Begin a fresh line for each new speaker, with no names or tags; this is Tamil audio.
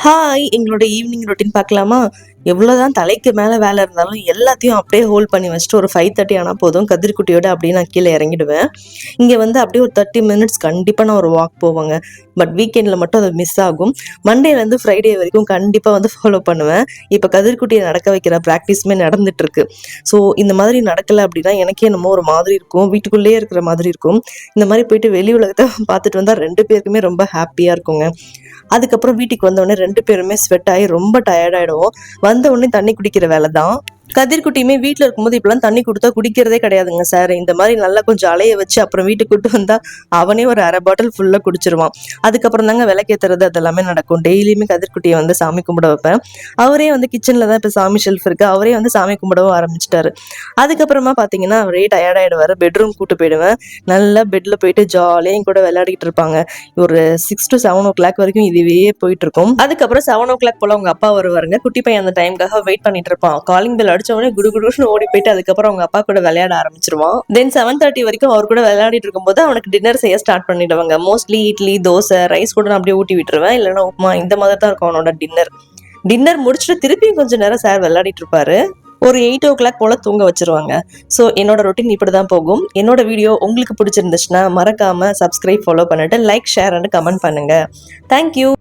ஹாய், எங்களோட ஈவினிங் ரொட்டீன் பார்க்கலாமா? எவ்வளோதான் தலைக்கு மேலே வேலை இருந்தாலும் எல்லாத்தையும் அப்படியே ஹோல்ட் பண்ணி வச்சுட்டு ஒரு 5:30 ஆனால் போதும் கதிர்குட்டியோட அப்படியே நான் கீழே இறங்கிடுவேன். இங்கே வந்து அப்படியே ஒரு 30 மினிட்ஸ் கண்டிப்பாக நான் ஒரு வாக் போவேங்க. பட் வீக்கெண்டில் மட்டும் அது மிஸ் ஆகும். மண்டேலேருந்து ஃப்ரைடே வரைக்கும் கண்டிப்பாக வந்து ஃபாலோ பண்ணுவேன். இப்போ கதிர்குட்டியை நடக்க வைக்கிற ப்ராக்டிஸுமே நடந்துட்டுருக்கு. ஸோ இந்த மாதிரி நடக்கலை அப்படின்னா எனக்கே என்னமோ ஒரு மாதிரி இருக்கும், வீட்டுக்குள்ளேயே இருக்கிற மாதிரி இருக்கும். இந்த மாதிரி போயிட்டு வெளி உலகத்தை பார்த்துட்டு வந்தால் 2 பேருக்குமே ரொம்ப ஹாப்பியாக இருக்குங்க. அதுக்கப்புறம் வீட்டுக்கு வந்தோடனே 2 பேருமே ஸ்வெட் ஆகி ரொம்ப டயர்ட் ஆயிடுவோம். வந்த உடனே தண்ணி குடிக்கிற வேலை தான். கதிர்குட்டியுமே வீட்டில் இருக்கும்போது இப்பெல்லாம் தண்ணி கொடுத்தா குடிக்கிறதே கிடையாதுங்க சார். இந்த மாதிரி நல்லா கொஞ்சம் அலைய வச்சு அப்புறம் வீட்டுக்கு கூட்டு வந்தா அவனே ஒரு 1/2 பாட்டில் ஃபுல்லாக குடிச்சிருவான். அதுக்கப்புறம் தாங்க விளக்கேற்றுறது அதெல்லாமே நடக்கும். டெய்லியுமே கதிர்குட்டியை வந்து சாமி கும்பிட வைப்பேன். அவரே வந்து கிச்சனில் தான் இப்போ சாமி ஷெல்ஃப் இருக்குது, அவரே வந்து சாமி கும்பிடவும் ஆரம்பிச்சிட்டாரு. அதுக்கப்புறமா பார்த்தீங்கன்னா அவரே டயர்ட் ஆகிடுவார். பெட்ரூம் கூட்டு போயிடுவேன். நல்லா பெட்டில் போயிட்டு ஜாலியாக என் கூட விளையாடிட்டு இருப்பாங்க. ஒரு 6 to 7 o'clock வரைக்கும் இதுவே போயிட்டு இருக்கும். அதுக்கப்புறம் 7 o'clock போல் அவங்க அப்பா வருவாருங்க. குட்டி பையன் அந்த டைமுக்காக வெயிட் பண்ணிட்டு இருப்பான். காலிங் பெல் அடிச்சவொடனே குடுகுடுன்னு ஓடி போயிட்டு அதுக்கப்புறம் அவங்க அப்பா கூட விளையாட ஆரம்பிச்சிருவான். தென் 7:30 வரைக்கும் அவர் கூட விளையாடிட்டு இருக்கும்போது அவனுக்கு டின்னர் செய்ய ஸ்டார்ட் பண்ணிடுவாங்க. மோஸ்ட்லி இட்லி, தோசை, ரைஸ் கூட நான் அப்படியே ஊட்டி விட்டுருவேன். இல்லைன்னா உப்புமா, இந்த மாதிரி தான் இருக்கும் அவனோட டின்னர் முடிச்சுட்டு திருப்பியும் கொஞ்சம் நேரம் சார் விளையாடிட்டு இருப்பாரு. ஒரு 8 o'clock போல தூங்க வச்சிருவாங்க. ஸோ என்னோட ரொட்டீன் இப்படி தான் போகும். என்னோட வீடியோ உங்களுக்கு பிடிச்சிருந்துச்சுன்னா மறக்காம சப்ஸ்கிரைப், ஃபாலோ பண்ணிட்டு லைக், ஷேர் அண்ட் கமெண்ட் பண்ணுங்க. தேங்க்யூ.